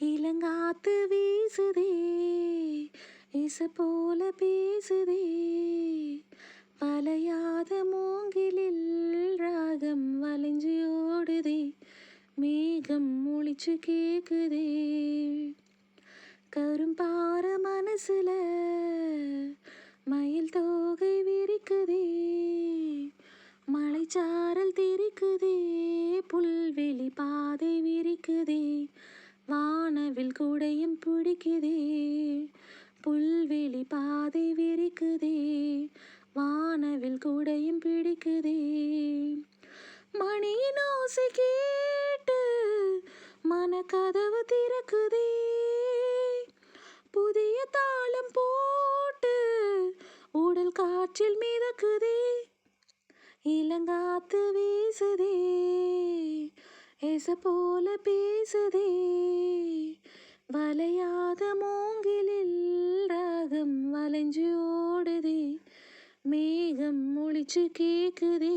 இளங்காத்து வீசுதே இச போல பேசுதே வளையாத மூங்கிலில் ராகம் வளைஞ்சு ஓடுதே மேகம் முழிச்சு கேக்குதே கரும்பார மனசுல மயில் தோகை விரிக்குதே மலைச்சாரல் திரிக்குதே புல்வெளி பாதை விரிக்குதே வானவில் கூடையும் பிடிக்குதே புல்வெளி பாதை விரிக்குதே வானவில் கூடையும் பிடிக்குதே மணியின் ஓசை கேட்டு மனக்கதவு திறக்குதே புதிய தாளம் போட்டு உடல் காற்றில் மிதக்குதே இளங்காத்து வீசுதே எச போல பேசுதே வளையாத மூங்கிலில் ராகம் வளைஞ்சு ஓடுதே மேகம் முழிச்சு கேக்குதே